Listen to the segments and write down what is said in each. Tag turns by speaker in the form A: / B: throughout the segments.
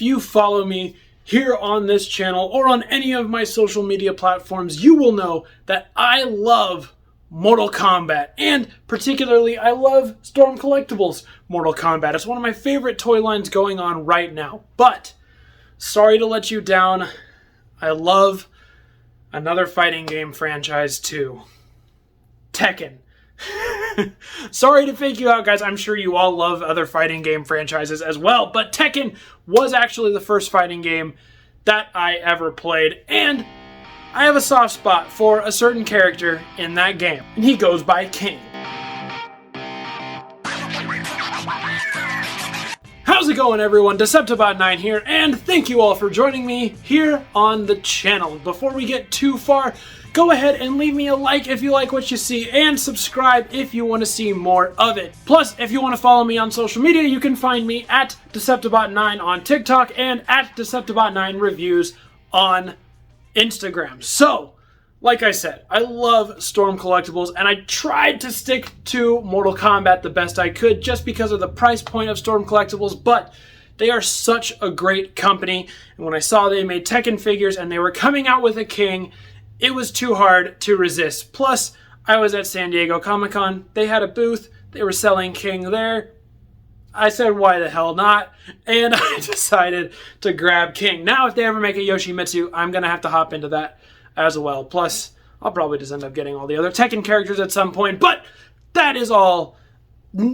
A: you follow me here on this channel or on any of my social media platforms, you will know that I love Mortal Kombat, and particularly I love Storm Collectibles Mortal Kombat. It's one of my favorite toy lines going on right now. But sorry to let you down, I love another fighting game franchise too. Tekken. Sorry to fake you out, guys. I'm sure you all love other fighting game franchises as well, but Tekken was actually the first fighting game that I ever played, and I have a soft spot for a certain character in that game, and he goes by King. How's it going, everyone? Deceptibot9 here, and thank you all for joining me here on the channel. Before we get too far, go ahead and leave me a like if you like what you see, and subscribe if you want to see more of it. Plus, if you want to follow me on social media, you can find me at Deceptibot9 on TikTok and at Deceptibot9 Reviews on Instagram. So, like I said, I love Storm Collectibles, and I tried to stick to Mortal Kombat the best I could just because of the price point of Storm Collectibles, but they are such a great company, and when I saw they made Tekken figures and they were coming out with a King, it was too hard to resist. Plus, I was at San Diego Comic-Con, they had a booth, they were selling King there. I said, why the hell not? And I decided to grab King. Now, if they ever make a Yoshimitsu, I'm going to have to hop into that as well. Plus, I'll probably just end up getting all the other Tekken characters at some point, but that is all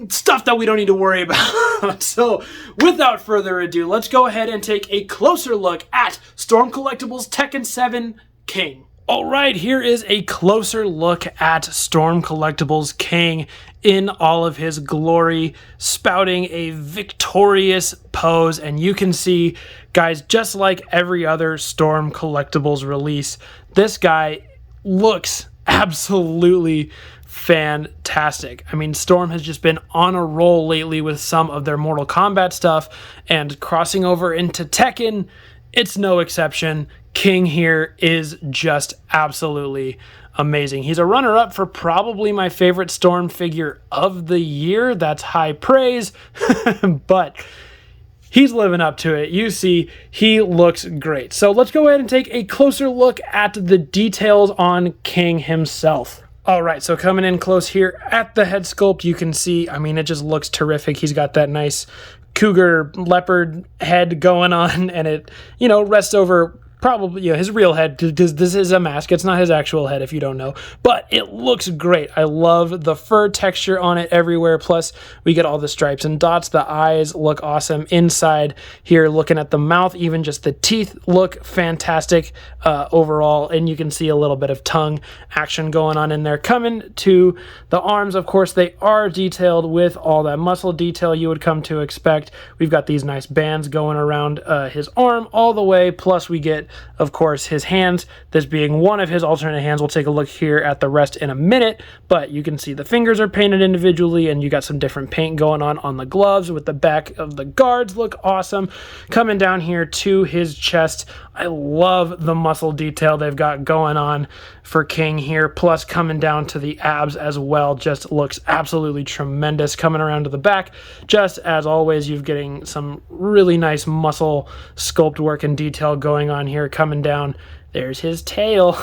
A: stuff that we don't need to worry about. So, without further ado, let's go ahead and take a closer look at Storm Collectibles Tekken 7 King. Alright, here is a closer look at Storm Collectibles King in all of his glory, spouting a victorious pose, and you can see, guys, just like every other Storm Collectibles release, this guy looks absolutely fantastic. I mean, Storm has just been on a roll lately with some of their Mortal Kombat stuff, and crossing over into Tekken, it's no exception. King here is just absolutely amazing. He's a runner-up for probably my favorite Storm figure of the year. That's high praise, but he's living up to it. You see, he looks great. So let's go ahead and take a closer look at the details on King himself. All right, so coming in close here at the head sculpt, you can see, I mean, it just looks terrific. He's got that nice cougar leopard head going on, and it, rests over probably his real head, because this is a mask. It's not his actual head if you don't know, but it looks great. I love the fur texture on it everywhere, plus we get all the stripes and dots. The eyes look awesome inside here. Looking at the mouth, even just the teeth look fantastic overall, and you can see a little bit of tongue action going on in there. Coming to the arms, of course, they are detailed with all that muscle detail you would come to expect. We've got these nice bands going around his arm all the way, plus we get, of course, his hands, this being one of his alternate hands. We'll take a look here at the rest in a minute, but you can see the fingers are painted individually, and you got some different paint going on the gloves. With the back of the guards look awesome. Coming down here to his chest, I love the muscle detail they've got going on for King here, plus coming down to the abs as well, just looks absolutely tremendous. Coming around to the back, just as always, you're getting some really nice muscle sculpt work and detail going on here. Coming down, there's his tail.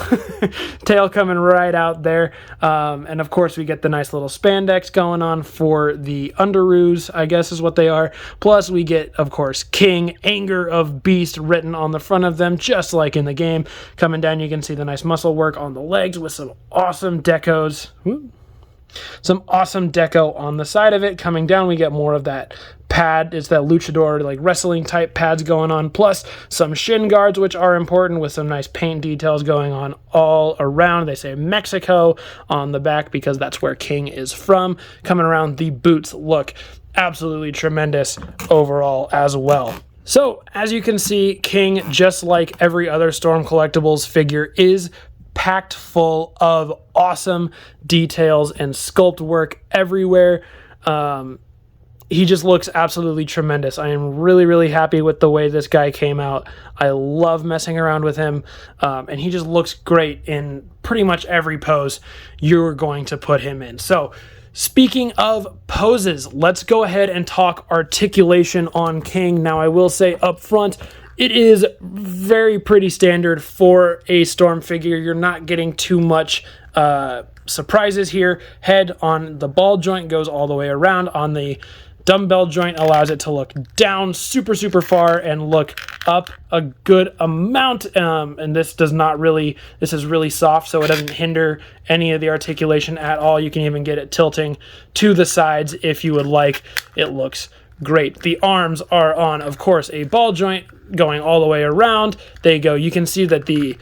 A: Tail coming right out there. And of course, we get the nice little spandex going on for the underoos, I guess is what they are. Plus, we get, of course, King, Anger of Beast written on the front of them, just like in the game. Coming down, you can see the nice muscle work on the legs with some awesome decos. Some awesome deco on the side of it. Coming down, we get more of that pad. It's that luchador, like wrestling type pads going on, plus some shin guards, which are important, with some nice paint details going on all around. They say Mexico on the back because that's where King is from. Coming around, the boots look absolutely tremendous overall as well. So, as you can see, King, just like every other Storm Collectibles figure, is packed full of awesome details and sculpt work everywhere. He just looks absolutely tremendous. I am really, really happy with the way this guy came out. I love messing around with him, and he just looks great in pretty much every pose you're going to put him in. So, Speaking of poses, let's go ahead and talk articulation on King. Now, I will say up front, it is very pretty standard for a Storm figure. You're not getting too much surprises here. Head on the ball joint goes all the way around. On the dumbbell joint allows it to look down super far and look up a good amount, and this is really soft, so it doesn't hinder any of the articulation at all. You can even get it tilting to the sides if you would like. It looks great. The arms are on, of course, a ball joint going all the way around. You can see that the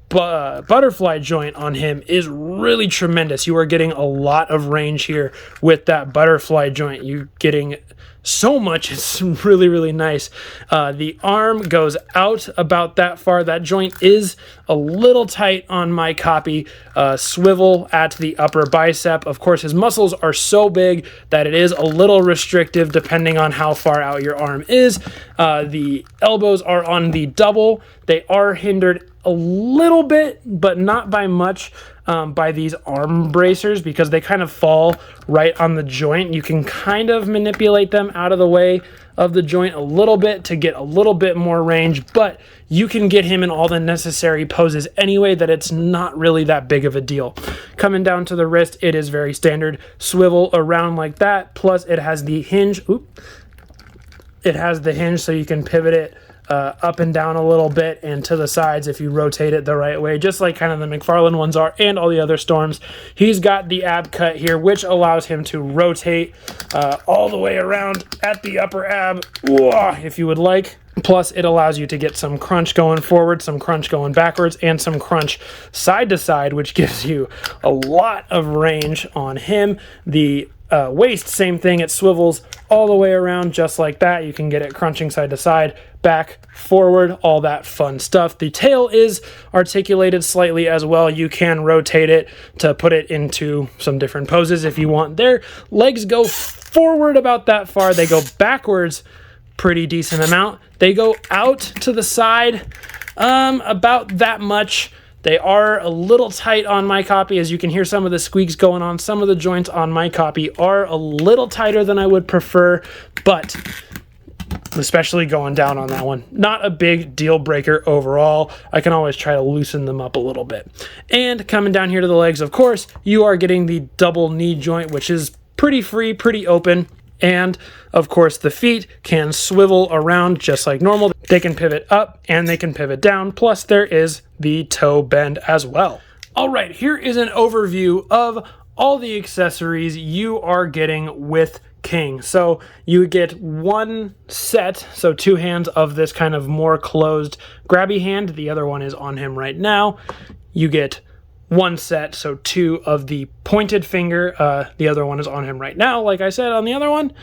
A: butterfly joint on him is really tremendous. You are getting a lot of range here with that butterfly joint. You're getting so much. It's really nice. The arm goes out about that far. That joint is a little tight on my copy. Swivel at the upper bicep. Of course, his muscles are so big that it is a little restrictive depending on how far out your arm is. The elbows are on the double. They are hindered a little bit, but not by much, by these arm bracers, because they kind of fall right on the joint. You can kind of manipulate them out of the way of the joint a little bit to get a little bit more range, but you can get him in all the necessary poses anyway, that it's not really that big of a deal. Coming down to the wrist, it is very standard. Swivel around like that, plus it has the hinge. It has the hinge so you can pivot it up and down a little bit and to the sides if you rotate it the right way, just like kind of the McFarlane ones are and all the other Storms. He's got the ab cut here, which allows him to rotate all the way around at the upper ab, if you would like. Plus, it allows you to get some crunch going forward, some crunch going backwards, and some crunch side to side, which gives you a lot of range on him. The waist, same thing. It swivels all the way around just like that. You can get it crunching side to side, back, forward, all that fun stuff. The tail is articulated slightly as well. You can rotate it to put it into some different poses if you want. Their legs go forward about that far. They go backwards pretty decent amount. They go out to the side about that much. They are a little tight on my copy, as you can hear some of the squeaks going on. Some of the joints on my copy are a little tighter than I would prefer, but especially going down on that one, not a big deal breaker overall. I can always try to loosen them up a little bit. And coming down here to the legs, of course, you are getting the double knee joint, which is pretty free, pretty open. And of course, the feet can swivel around just like normal. They can pivot up and they can pivot down. Plus, there is the toe bend as well. All right, here is an overview of all the accessories you are getting with King. So you get one set, so two hands of this kind of more closed grabby hand. The other one is on him right now. You get one set, so two of the pointed finger. The other one is on him right now. Like I said on the other one,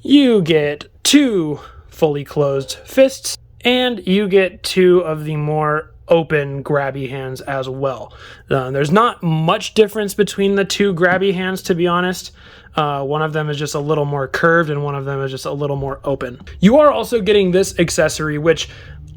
A: you get two fully closed fists, and you get two of the more open grabby hands as well. There's not much difference between the two grabby hands, to be honest. One of them is just a little more curved and one of them is just a little more open. You are also getting this accessory, which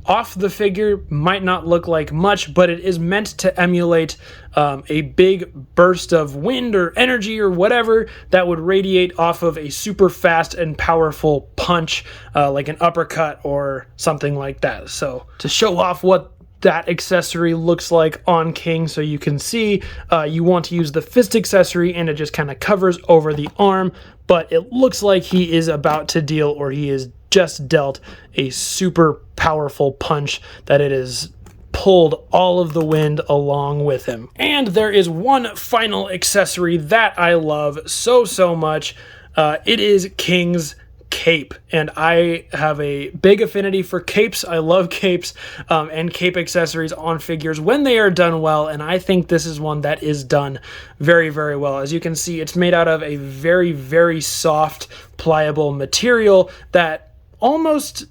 A: off the figure might not look like much, but it is meant to emulate a big burst of wind or energy or whatever that would radiate off of a super fast and powerful punch, like an uppercut or something like that. So to show off what that accessory looks like on King, so you can see, you want to use the fist accessory and it just kind of covers over the arm, but it looks like he is about to deal, or he is just dealt, a super powerful punch that it is pulled all of the wind along with him. And there is one final accessory that I love so much. It is King's cape, and I have a big affinity for capes. I love capes and cape accessories on figures when they are done well, and I think this is one that is done very well. As you can see, it's made out of a very soft, pliable material that almost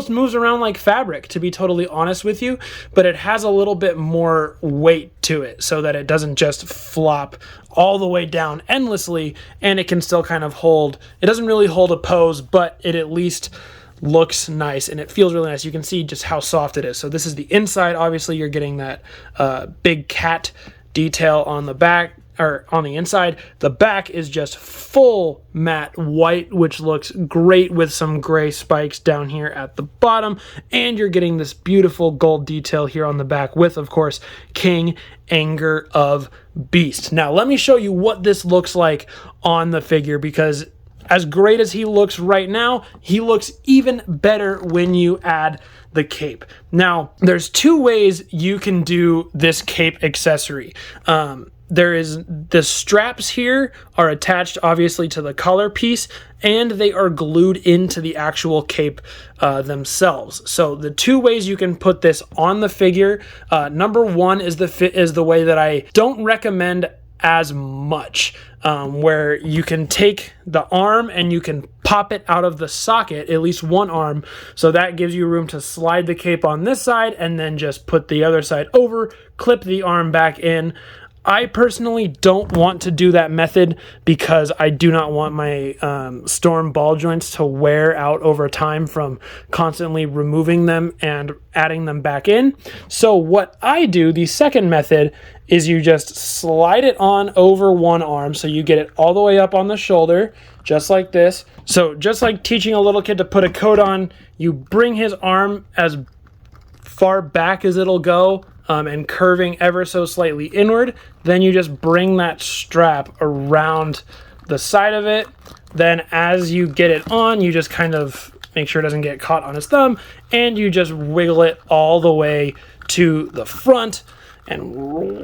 A: moves around like fabric, to be totally honest with you, but it has a little bit more weight to it so that it doesn't just flop all the way down endlessly, and it can still kind of hold. It doesn't really hold a pose, but it at least looks nice and it feels really nice. You can see just how soft it is. So this is the inside. Obviously, you're getting that big cat detail on the back. or on the inside. The back is just full matte white, which looks great with some gray spikes down here at the bottom. And you're getting this beautiful gold detail here on the back with, of course, King Anger of Beast. Now, let me show you what this looks like on the figure, because as great as he looks right now, he looks even better when you add the cape. Now, there's two ways you can do this cape accessory. There is the straps here are attached obviously to the collar piece, and they are glued into the actual cape themselves. So the two ways you can put this on the figure, number one is the way that I don't recommend as much, where you can take the arm and you can pop it out of the socket, at least one arm, so that gives you room to slide the cape on this side and then just put the other side over, clip the arm back in. I personally don't want to do that method because I do not want my Storm ball joints to wear out over time from constantly removing them and adding them back in. So what I do, the second method, is you just slide it on over one arm so you get it all the way up on the shoulder, just like this. So just like teaching a little kid to put a coat on, you bring his arm as far back as it'll go, and curving ever so slightly inward. Then you just bring that strap around the side of it. Then as you get it on, you just kind of make sure it doesn't get caught on his thumb, and you just wiggle it all the way to the front and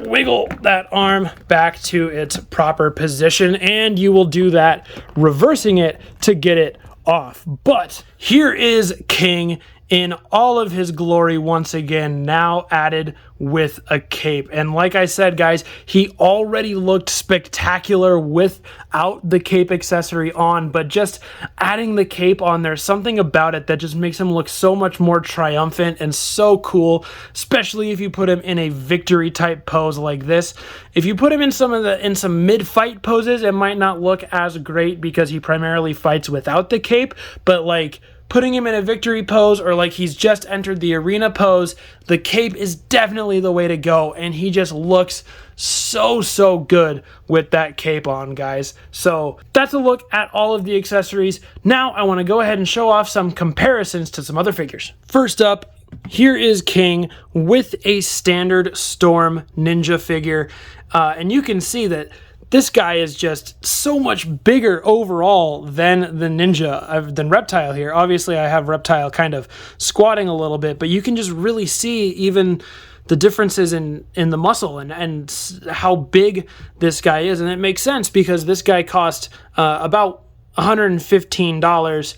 A: wiggle that arm back to its proper position, and you will do that reversing it to get it off. But here is King in all of his glory once again, now added with a cape. And like I said, guys, he already looked spectacular without the cape accessory on, but just adding the cape on, there's something about it that just makes him look so much more triumphant and so cool, especially if you put him in a victory type pose like this. If you put him in some mid-fight poses, it might not look as great because he primarily fights without the cape, but like putting him in a victory pose or like he's just entered the arena pose, the cape is definitely the way to go, and he just looks so good with that cape on, guys. So that's a look at all of the accessories. Now I want to go ahead and show off some comparisons to some other figures. First up, here is King with a standard Storm Ninja figure, and you can see that this guy is just so much bigger overall than the Ninja, than Reptile here. Obviously, I have Reptile kind of squatting a little bit, but you can just really see even the differences in the muscle and how big this guy is. And it makes sense because this guy cost about $115,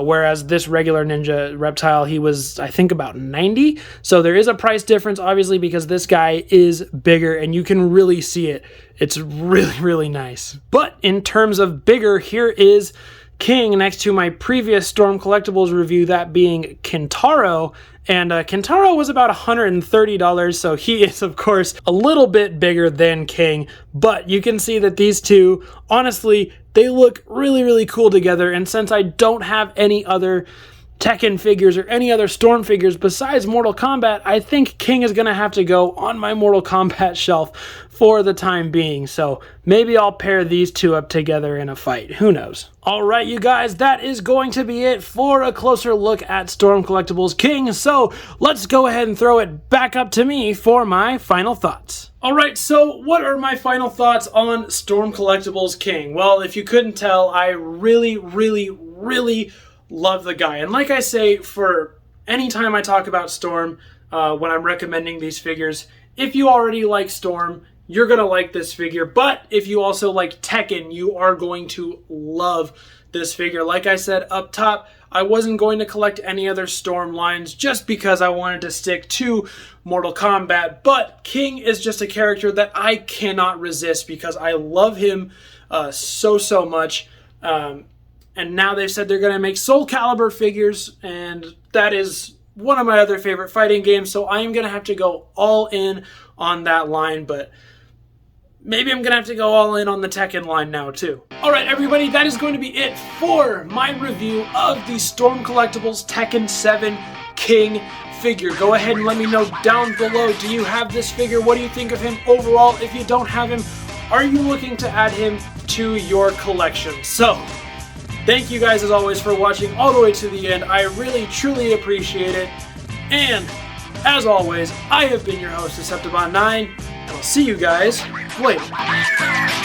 A: whereas this regular Ninja Reptile, he was, I think, about $90. So there is a price difference, obviously, because this guy is bigger, and you can really see it. It's really nice. But in terms of bigger, here is King next to my previous Storm Collectibles review, that being Kintaro. And Kintaro was about $130, so he is, of course, a little bit bigger than King. But you can see that these two, honestly, they look really cool together. And since I don't have any other Tekken figures or any other Storm figures besides Mortal Kombat, I think King is going to have to go on my Mortal Kombat shelf for the time being. So maybe I'll pair these two up together in a fight. Who knows? All right, you guys, that is going to be it for a closer look at Storm Collectibles King. So let's go ahead and throw it back up to me for my final thoughts. All right, so what are my final thoughts on Storm Collectibles King? Well, if you couldn't tell, I really love the guy. And like I say, for any time I talk about Storm, when I'm recommending these figures, if you already like Storm, you're going to like this figure. But if you also like Tekken, you are going to love this figure. Like I said up top, I wasn't going to collect any other Storm lines just because I wanted to stick to Mortal Kombat. But King is just a character that I cannot resist because I love him so much. And now they've said they're going to make Soul Calibur figures, and that is one of my other favorite fighting games, so I am going to have to go all in on that line, but maybe I'm going to have to go all in on the Tekken line now, too. Alright, everybody, that is going to be it for my review of the Storm Collectibles Tekken 7 King figure. Go ahead and let me know down below, do you have this figure? What do you think of him overall? If you don't have him, are you looking to add him to your collection? So, thank you guys as always for watching all the way to the end. I really truly appreciate it. And as always, I have been your host, Decepticon9, and I'll see you guys later.